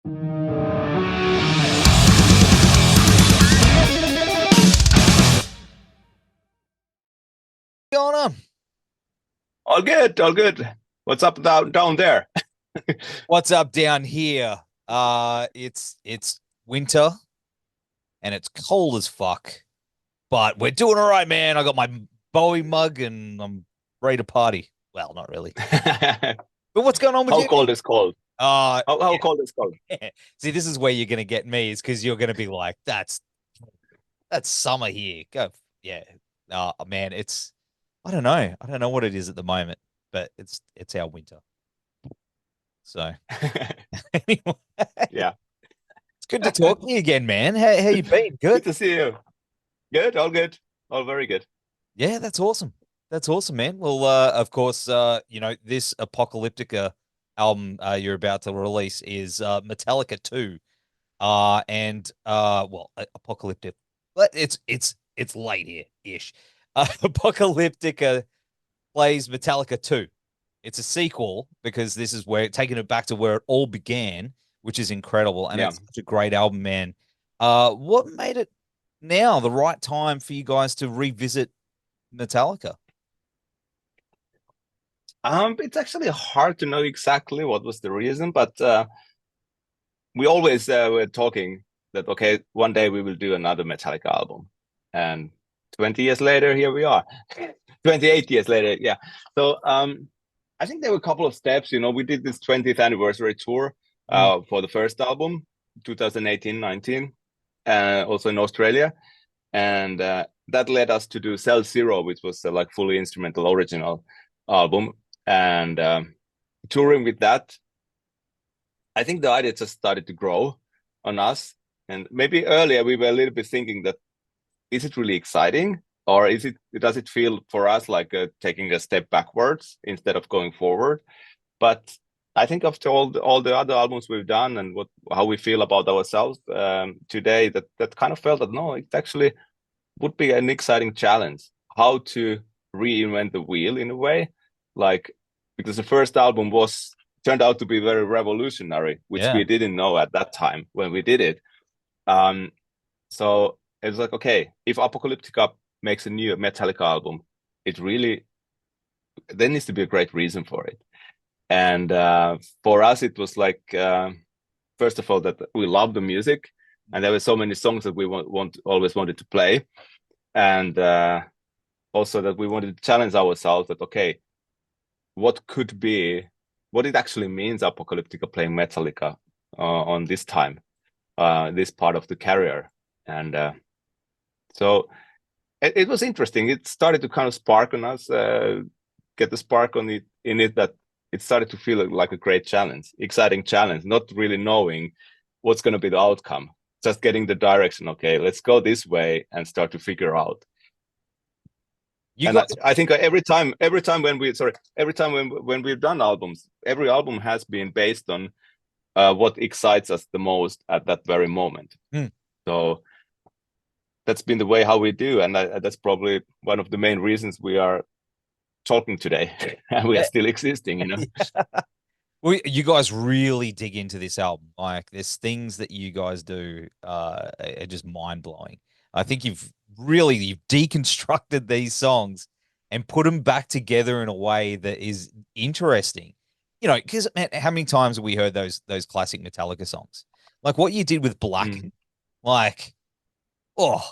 Going on? All good, all good. What's up down there? What's up down here? It's winter and it's cold as fuck, but we're doing all right, man. I got my Bowie mug and I'm ready to party. Well, not really. But what's going on with How you? cold is cold? How Yeah. cold is cold? See, this is where you're gonna get me, is because you're gonna be like, that's summer here. Go, yeah. Man, it's I don't know. I don't know what it is at the moment, but it's our winter. So anyway, Yeah, it's good to talk to you again, man. How you been? good Good? to see you. Good, all very good. Yeah, that's awesome. That's awesome, man. Well, of course, this Apocalyptica album you're about to release is Metallica 2. Apocalyptic. But it's late here ish. Apocalyptica plays Metallica 2. It's a sequel because this is where taking it back to where it all began, which is incredible, and Yeah. it's such a great album, man. What made it now the right time for you guys to revisit Metallica? It's actually hard to know exactly what was the reason, but we always were talking that okay, one day we will do another Metallica album, and 20 years later, here we are. 28 years later, yeah. So I think there were a couple of steps. You know, we did this 20th anniversary tour for the first album, 2018-19, also in Australia, and that led us to do Cell Zero, which was like fully instrumental original album, and touring with that. I think the idea just started to grow on us, and maybe earlier we were a little bit thinking that is it really exciting, or does it feel for us like taking a step backwards instead of going forward? But I think after all the other albums we've done and how we feel about ourselves today, that kind of felt that no, it actually would be an exciting challenge. How to reinvent the wheel in a way, like because the first album turned out to be very revolutionary, which Yeah. we didn't know at that time when we did it. So it's like, okay, if Apocalyptica makes a new Metallica album, there needs to be a great reason for it. And for us, it was like, first of all, that we love the music, and there were so many songs that we always wanted to play, and also that we wanted to challenge ourselves that okay, what it actually means Apocalyptica playing Metallica on this time, this part of the career, and so it was interesting. It started to kind of spark on us, get the spark on it in it that it started to feel like a great challenge, exciting challenge, not really knowing what's going to be the outcome, just getting the direction. Okay, let's go this way and start to figure out. I think every time when we've done albums, every album has been based on what excites us the most at that very moment. So that's been the way how we do, and that's probably one of the main reasons we are talking today and we are still existing, you know. Well, you guys really dig into this album. Like, there's things that you guys do are just mind blowing. I think you've deconstructed these songs and put them back together in a way that is interesting. You know, because man, how many times have we heard those classic Metallica songs? Like what you did with Black, like, oh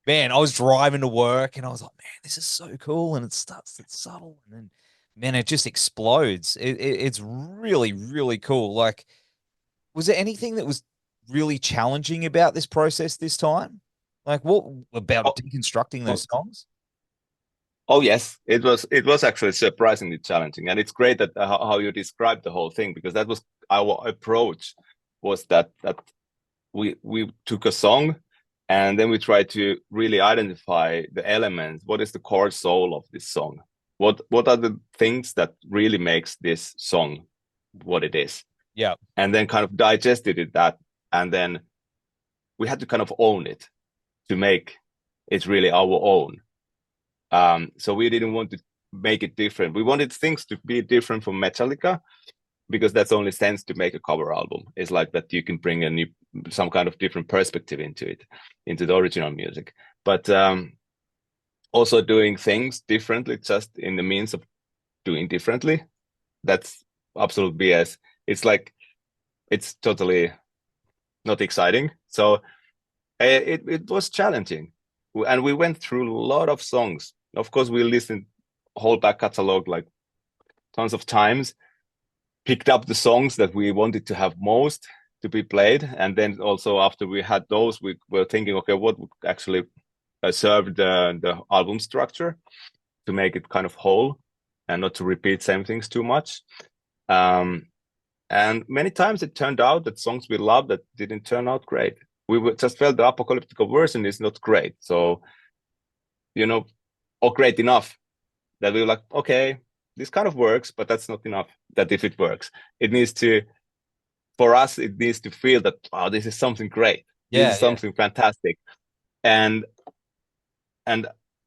man, I was driving to work and I was like, man, this is so cool. And it's subtle, and then man, it just explodes. It's really, really cool. Like, was there anything that was really challenging about this process this time? Like, what about deconstructing those songs? Oh yes, it was actually surprisingly challenging, and it's great that how you described the whole thing, because that was our approach, was that we took a song and then we tried to really identify the elements. What is the core soul of this song? What are the things that really makes this song what it is? Yeah. And then kind of digested it that, and then we had to kind of own it to make it really our own. So we didn't want to make it different. We wanted things to be different from Metallica, because that's only sense to make a cover album. It's like that you can bring some kind of different perspective into it, into the original music. But also doing things differently, just in the means of doing differently, that's absolute BS. It's like, it's totally not exciting. So it was challenging, and we went through a lot of songs. Of course, we listened whole back catalog like tons of times, picked up the songs that we wanted to have most to be played, and then also after we had those, we were thinking, okay, what would actually serve the album structure to make it kind of whole and not to repeat same things too much. And many times it turned out that songs we loved that didn't turn out great. We just felt the APOCALYPTICA version is not great. So, or great enough that we were like, okay, this kind of works, but that's not enough. That if it works, it needs to, for us, it needs to feel that, oh, this is something great. This is something fantastic. And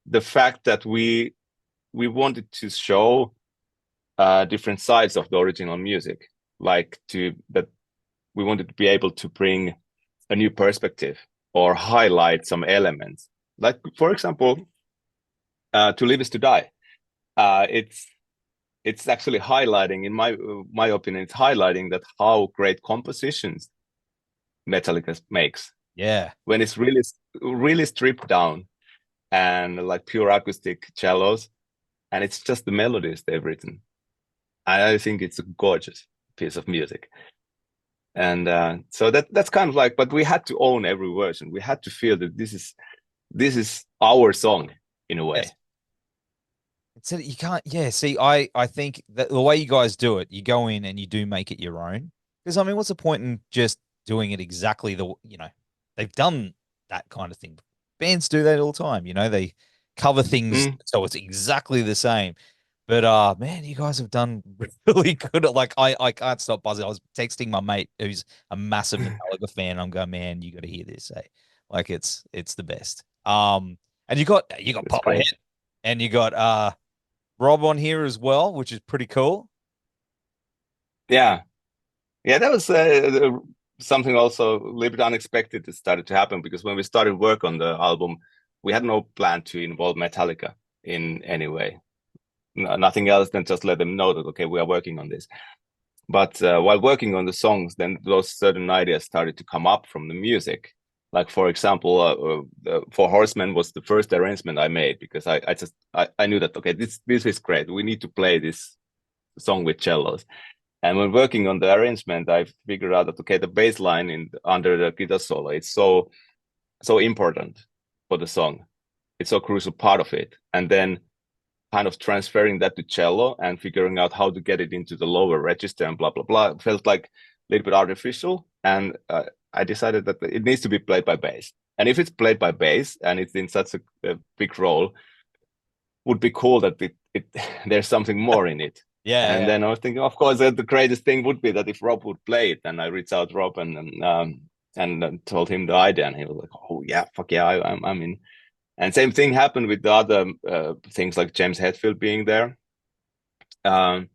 the fact that we wanted to show different sides of the original music, like that we wanted to be able to bring a new perspective or highlight some elements. Like, for example, To Live Is To Die. It's actually highlighting, in my opinion, it's highlighting that how great compositions Metallica makes. Yeah. When it's really, really stripped down and like pure acoustic cellos, and it's just the melodies they've written. I think it's a gorgeous piece of music. And so that's kind of like, but we had to own every version. We had to feel that this is our song in a way. Yes. So you can't, see, I think that the way you guys do it, you go in and you do make it your own. Because I mean, what's the point in just doing it exactly they've done that kind of thing. Bands do that all the time, they cover things so it's exactly the same. But man, you guys have done really good. Like I can't stop buzzing. I was texting my mate who's a massive Metallica fan. I'm going, man, you got to hear this. Like it's the best. And you got Pop Ahead, and you got Rob on here as well, which is pretty cool. Yeah, that was something also a little bit unexpected that started to happen, because when we started work on the album, we had no plan to involve Metallica in any way. Nothing else than just let them know that, okay, we are working on this. But while working on the songs, then those certain ideas started to come up from the music. Like, for example, For Horsemen was the first arrangement I made, because I knew that, okay, this is great. We need to play this song with cellos. And when working on the arrangement, I figured out that, okay, the bass line under the guitar solo, it's so important for the song. It's so crucial part of it. And then kind of transferring that to cello and figuring out how to get it into the lower register and blah, blah, blah, it felt like a little bit artificial. And I decided that it needs to be played by bass. And if it's played by bass and it's in such a big role, would be cool that there's something more in it. And then I was thinking, of course, the greatest thing would be that if Rob would play it. And I reached out to Rob and told him the idea, and he was like, "Oh yeah, fuck yeah, I'm in." And same thing happened with the other things, like James Hetfield being there. Perttu,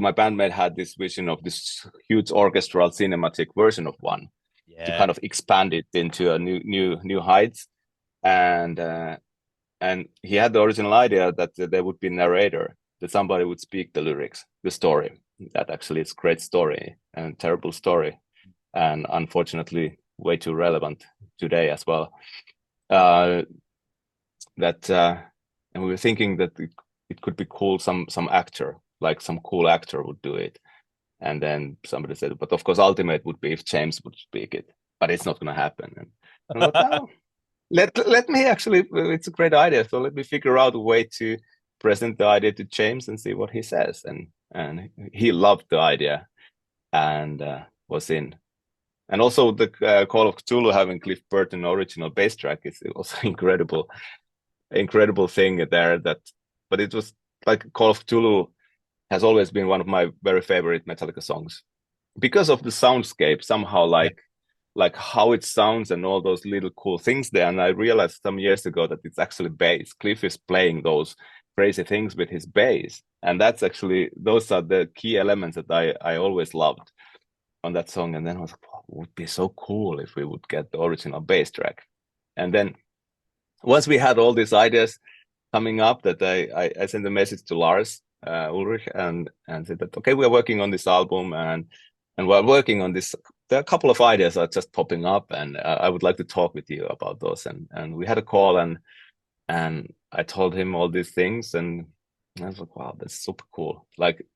my bandmate, had this vision of this huge orchestral cinematic version of one to kind of expand it into a new heights. And he had the original idea that there would be a narrator, that somebody would speak the lyrics, the story. That actually is a great story and terrible story, and unfortunately way too relevant today as well. And we were thinking that it could be cool, some actor, like some cool actor would do it. And then somebody said, but of course, ultimate would be if James would speak it, but it's not going to happen. And I thought, no, let me actually, it's a great idea. So let me figure out a way to present the idea to James and see what he says. And he loved the idea and was in. And also the Call of Cthulhu having Cliff Burton original bass track is also incredible thing there. But it was like Call of Cthulhu has always been one of my very favorite Metallica songs because of the soundscape, somehow like how it sounds and all those little cool things there. And I realized some years ago that it's actually bass. Cliff is playing those crazy things with his bass. And that's actually, those are the key elements that I always loved on that song. And then I was like, wow, it would be so cool if we would get the original bass track. And then once we had all these ideas coming up, that I sent a message to Lars Ulrich and said that, okay, we're working on this album, and we're working on this. There are a couple of ideas are just popping up, and I would like to talk with you about those. And we had a call, and I told him all these things, and I was like, wow, that's super cool. Like,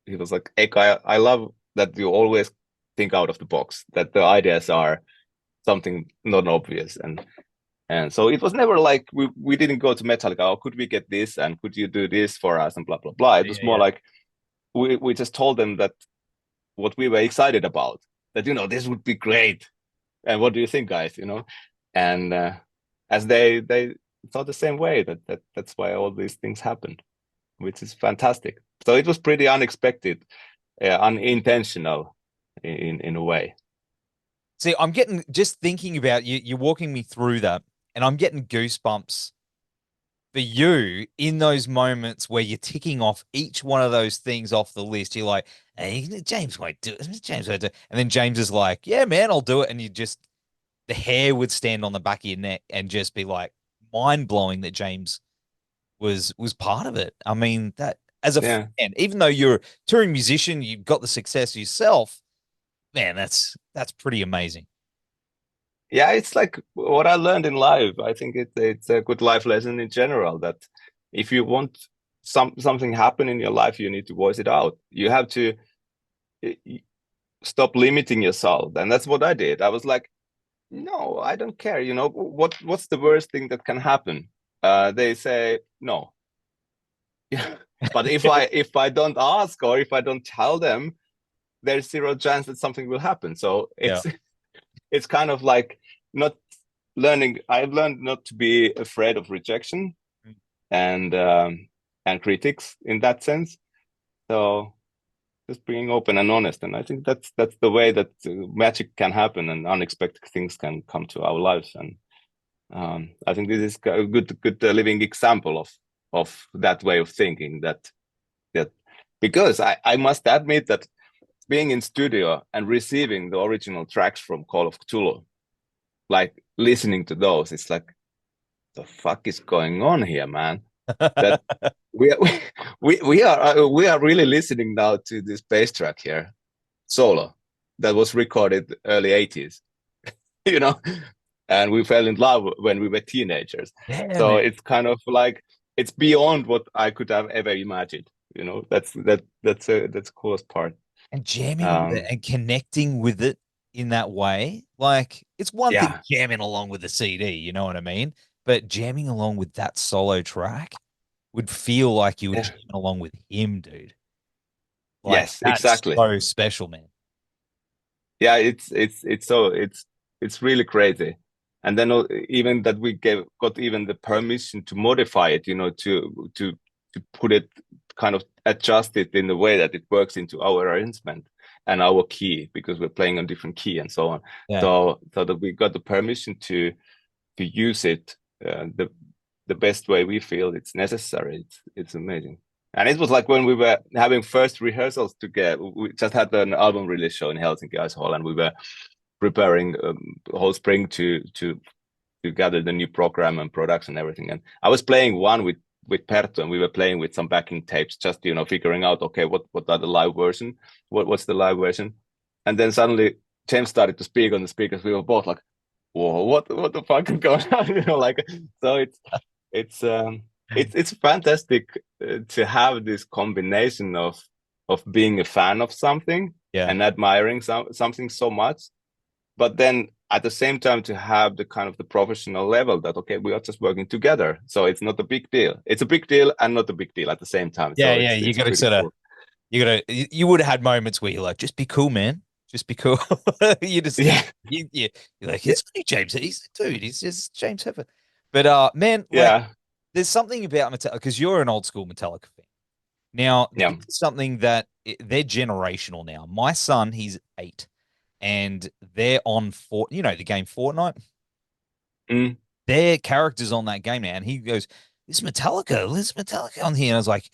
he was like, Eicca, I love that you always think out of the box, that the ideas are something not obvious. And so it was never like we didn't go to Metallica, oh, could we get this, and could you do this for us, and blah blah blah. It was more like we just told them that what we were excited about, that, you know, this would be great, and what do you think, guys, you know. And as they thought the same way, that's why all these things happened, which is fantastic. So it was pretty unexpected, unintentional in a way. See, I'm getting, just thinking about you, you're walking me through that, and I'm getting goosebumps for you in those moments where you're ticking off each one of those things off the list. You're like, hey, James won't do it. James won't do it. And then James is like, yeah, man, I'll do it. And you just, the hair would stand on the back of your neck and just be like mind blowing that James was part of it. I mean, that as a fan, even though you're a touring musician, you've got the success yourself, man, that's pretty amazing. Yeah, it's like what I learned in life. I think it's a good life lesson in general, that if you want something happen in your life, you need to voice it out. You have to stop limiting yourself. And that's what I did. I was like, no, I don't care. You know, what's the worst thing that can happen? They say no. But if I don't ask, or if I don't tell them, there's zero chance that something will happen. So it's kind of like not learning. I've learned not to be afraid of rejection and critics in that sense. So just being open and honest, and I think that's the way that magic can happen and unexpected things can come to our lives. And I think this is a good living example of that way of thinking. That because I must admit that being in studio and receiving the original tracks from Call of Cthulhu, like listening to those, it's like, the fuck is going on here, man? That we are really listening now to this bass track here, solo, that was recorded early 80s, you know, and we fell in love when we were teenagers. Yeah, so man. It's kind of like, it's beyond what I could have ever imagined, you know. That's the coolest part. And jamming with it and connecting with it in that way. Like, it's one thing jamming along with the CD, you know what I mean? But jamming along with that solo track would feel like you were jamming along with him, dude. Like, yes, that's exactly. so special, man. Yeah, it's really crazy. And then even that we got even the permission to modify it, you know, to put it, kind of adjust it in the way that it works into our arrangement and our key, because we're playing on different key and so on. So that we got the permission to use it the best way we feel it's necessary. It's amazing. And it was like when we were having first rehearsals together. We just had an album release show in Helsinki Ice Hall, and we were preparing the whole spring to gather the new program and production and everything. And I was playing one with Perttu, and we were playing with some backing tapes, just, you know, figuring out, okay, what are the live version? What's the live version? And then suddenly James started to speak on the speakers. We were both like, whoa, what the fuck is going on? You know, like, so it's fantastic to have this combination of being a fan of something and admiring something so much, but then at the same time to have the kind of the professional level that, okay, we are just working together, so it's not a big deal. It's a big deal and not a big deal at the same time. Yeah, so you got to sort of, you would have had moments where you're like, just be cool, man. Just be cool. You just, you're like, it's James. He's a dude. He's just James Hetfield. But man, like, there's something about Metallica, because you're an old school Metallica fan. Now, this is something that they're generational now. My son, he's 8, and they're on the game Fortnite. Their characters on that game now, and he goes, There's Metallica on here. And I was like,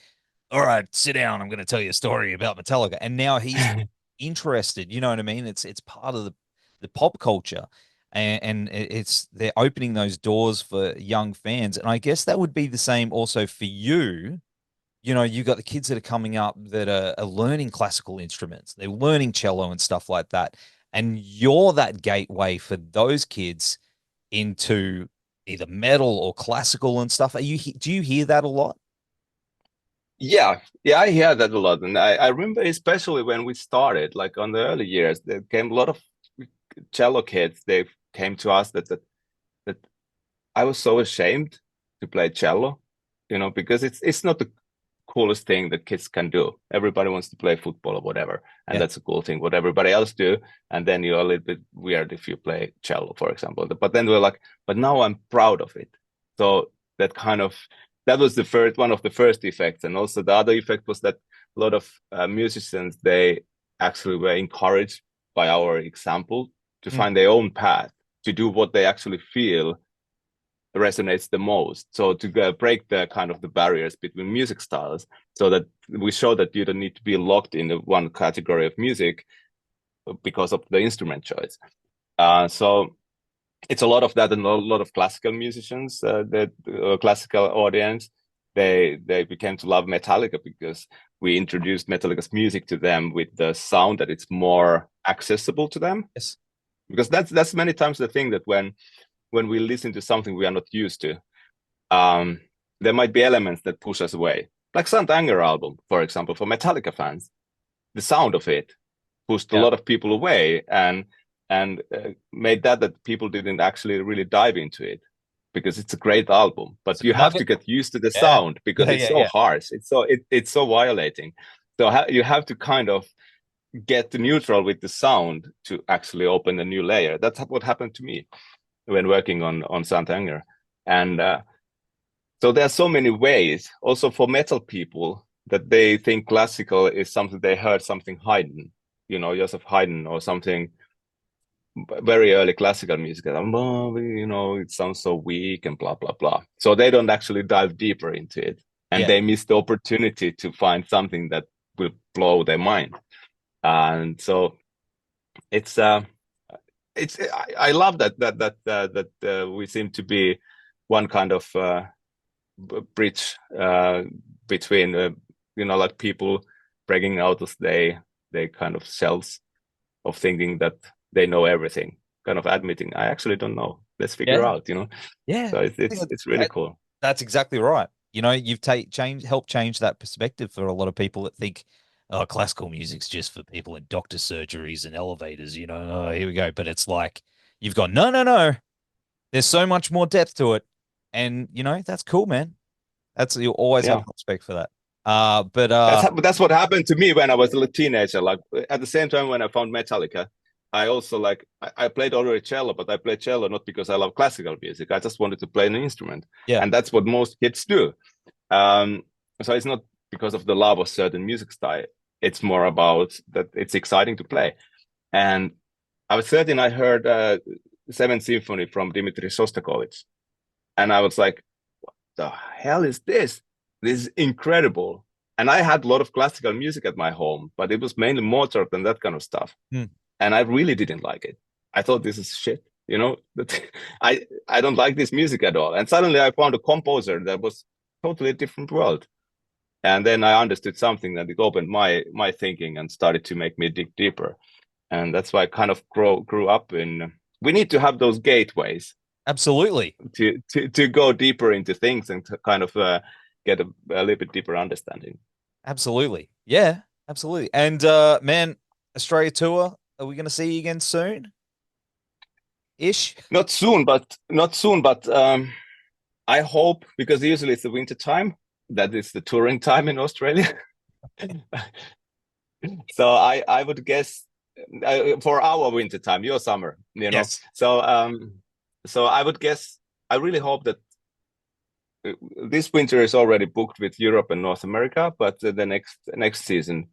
all right, sit down. I'm going to tell you a story about Metallica. And now he's interested. You know what I mean? It's part of the pop culture, and it's they're opening those doors for young fans. And I guess that would be the same also for you. You know, you got the kids that are coming up that are learning classical instruments. They're learning cello and stuff like that. And you're that gateway for those kids into either metal or classical and stuff. Do you hear that a lot? Yeah, I hear that a lot. And I remember especially when we started, like on the early years, there came a lot of cello kids. They came to us that I was so ashamed to play cello, because it's not the coolest thing that kids can do. Everybody wants to play football or whatever, and Yeah. that's a cool thing, what everybody else do. And then you're a little bit weird if you play cello, for example. But then we're like, but now I'm proud of it. So that was the first one of the first effects. And also the other effect was that a lot of musicians, they actually were encouraged by our example to Mm. find their own path, to do what they actually feel resonates the most. So to break the kind of the barriers between music styles, so that we show that you don't need to be locked in the one category of music because of the instrument choice. So it's a lot of that, and a lot of classical musicians, that classical audience, they became to love Metallica because we introduced Metallica's music to them with the sound that it's more accessible to them. Yes. Because that's many times the thing, that when we listen to something we are not used to, there might be elements that push us away. Like Saint Anger album, for example, for Metallica fans, the sound of it pushed a Yeah. lot of people away, and made that people didn't actually really dive into it, because it's a great album, but So you can I have get to get used to the yeah. sound because Yeah, it's yeah, so yeah. harsh, it's so violating. So you have to kind of get neutral with the sound to actually open a new layer. That's what happened to me when working on Saint Anger. And so there are so many ways also for metal people that they think classical is something they heard something Haydn, Joseph Haydn or something very early classical music. Oh, it sounds so weak and blah, blah, blah. So they don't actually dive deeper into it. And Yeah. they miss the opportunity to find something that will blow their mind. And so it's I love that we seem to be one kind of bridge between like people breaking out of they kind of shells of thinking that they know everything, kind of admitting I actually don't know. Let's figure Yeah. out. Yeah. So it's I it's think it's really cool. that's exactly right. You know, you've helped change that perspective for a lot of people that think, oh, classical music's just for people in doctor surgeries and elevators, oh, here we go. But it's like you've gone, no, no, no. There's so much more depth to it. And that's cool, man. You'll always have Yeah. respect for that. But That's what happened to me when I was a teenager. Like at the same time when I found Metallica, I also I played already cello, but I played cello not because I love classical music. I just wanted to play an instrument, yeah, and that's what most kids do. Um, so it's not because of the love of certain music style. It's more about that it's exciting to play. And I was 13. I heard Seventh Symphony from Dmitri Shostakovich, and I was like, the hell is this? This is incredible. And I had a lot of classical music at my home, but it was mainly Mozart and that kind of stuff. hmm, And I really didn't like it. I thought this is shit, I don't like this music at all. And suddenly I found a composer that was totally a different world. And then I understood something that it opened my thinking and started to make me dig deeper. And that's why I kind of grew up in. We need to have those gateways absolutely. to go deeper into things and to kind of get a little bit deeper understanding. Absolutely. Yeah, absolutely. And man, Australia tour, are we gonna see you again soon? Ish? Not soon, but I hope, because usually it's the winter time, that is the touring time in Australia. So I would guess for our winter time, your summer. Yes. So I would guess, I really hope that this winter is already booked with Europe and North America, but the next season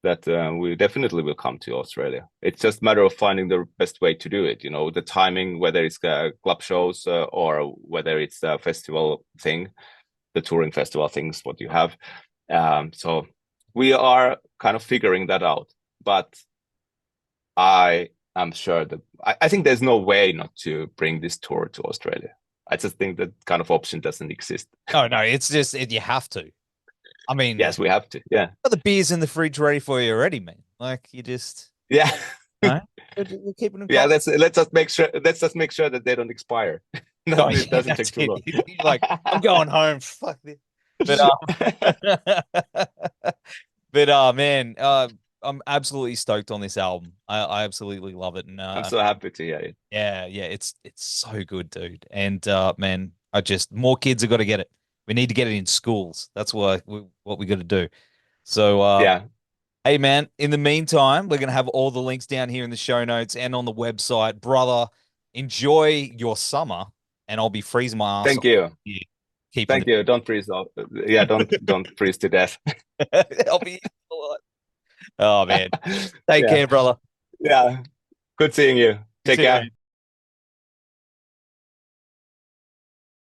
that we definitely will come to Australia. It's just a matter of finding the best way to do it. The timing, whether it's club shows or whether it's a festival thing. the touring festival things, what you have. So we are kind of figuring that out, but I am sure that I think there's no way not to bring this tour to Australia. I just think that kind of option doesn't exist. No, it's just you have to. I mean, yes, we have to. Yeah, the beers in the fridge ready for you already, man. Like you just yeah. No? You're keeping them. Yeah, let's just make sure that they don't expire. No, it doesn't take too long. You're like, I'm going home. Fuck this. But man, I'm absolutely stoked on this album. I absolutely love it, and I'm so happy to hear it. Yeah, it's so good, dude. And man, more kids have got to get it. We need to get it in schools. That's what we got to do. So yeah. Hey, man, in the meantime, we're going to have all the links down here in the show notes and on the website. Brother, enjoy your summer, and I'll be freezing my ass. Thank you. Thank you. Don't freeze off. Yeah, don't freeze to death. I'll be a lot. Oh, man. Take care, brother. Yeah. Good seeing you. Take care.